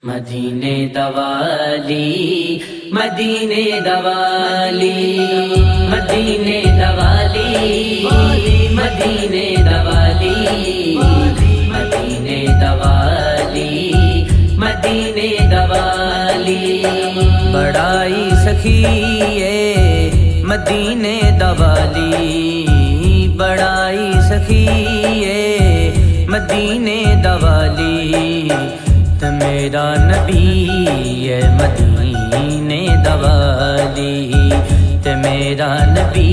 مدینے دوالی مدینے دوالی مدینے دوالی مدینے دوالی مدینے دوالی مدینے دوالی بڑائی سخیے مدینے دوالی بڑائی سخیے مدینے دوالی میرا نبی ہے مدینے دوالی میرا نبی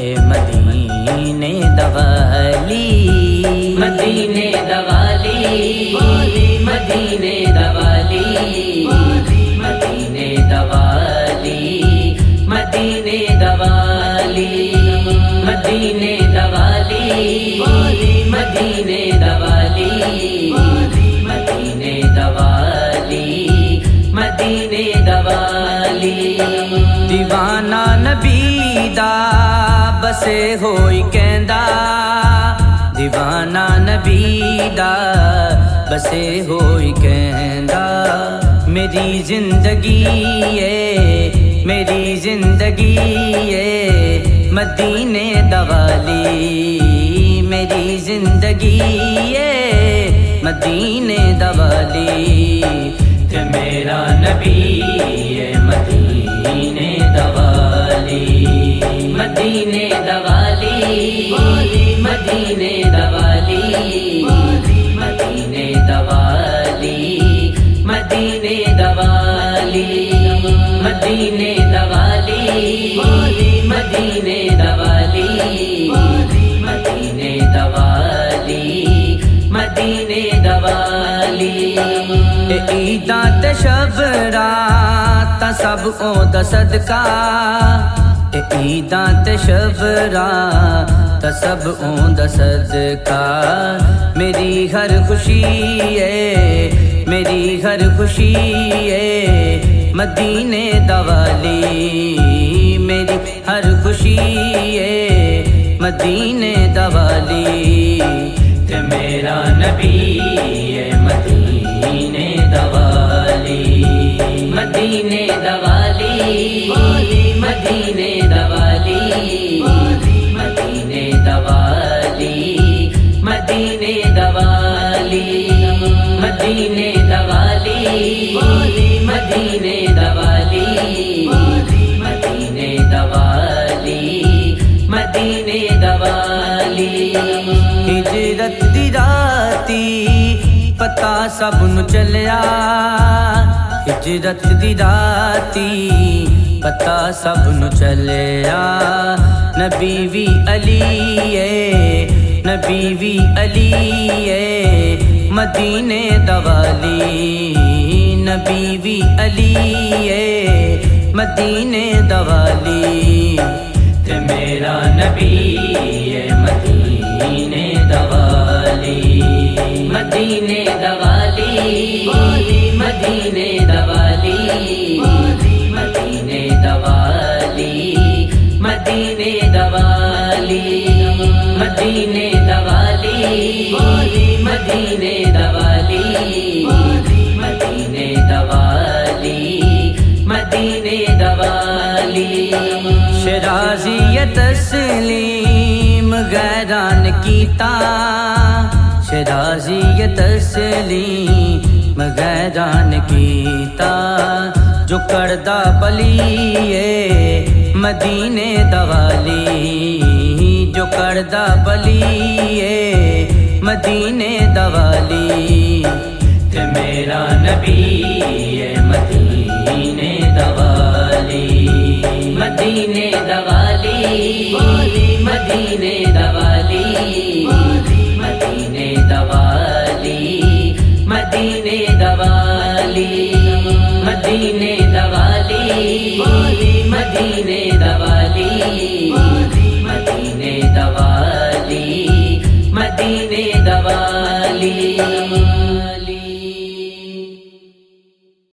ہے مدینے دوالی مدینے دوالی مدینے دوالی مدینے دوالی مدینے دوالی مدینے دوالی مدینے دوالی مدینے دوالی مدینے دوالی دیوانہ نبی دا بسے ہوئی کہندا دیوانہ نبی دا بسے ہوئی کہندا میری زندگی ہے مدینے دوالی میری زندگی ہے مدینے دوالی تے میرا نبی ہے مدینے دوالی مدینے دوالی مدینے دوالی مدینے دوالی مدینے دوالی مدینے دوالی مدینے دوالی مدینے دوالی مدینے دوالی عیداں تے شب رات سب اوندا صدقہ عیداں تے شب رات سب اوندا صدقہ میری ہر خوشی ہے مدینے دوالی میری ہر خوشی ہے مدینے دوالی تے میرا نبی ہے مدینے دوالی مدینے دوالی مدینے دوالی مدینے دوالی مدینے دوالی مدینے دوالی مدینے دوالی مدینے دوالی مدینے دوالی ہجرت دی راتی پتا سب نو چلیا ہجرت دی راتی پتا سب نو چلیا نبی وی علی ہے مدینے دوالی نبی وی علی ہے مدینے دوالی تے میرا نبی ہے مدینے دوالی مدینے دوالی مدینے دوالی مدینے دوالی مدینے دوالی مدینے دوالی مدینے دوالی مدینے دوالی مدینے دوالی شرازی تسلیم غیران کیتا شرازی تسلیم غیران کیتا جو کردہ پلی ہے مدینے دوالی جو کردہ پلی ہے مدینے دوالی تے میرا نبی ہے مدینے دوالی مدینے دوالی مدینے دوالی مدینے دوالی مدینے دوالی مدینے دوالی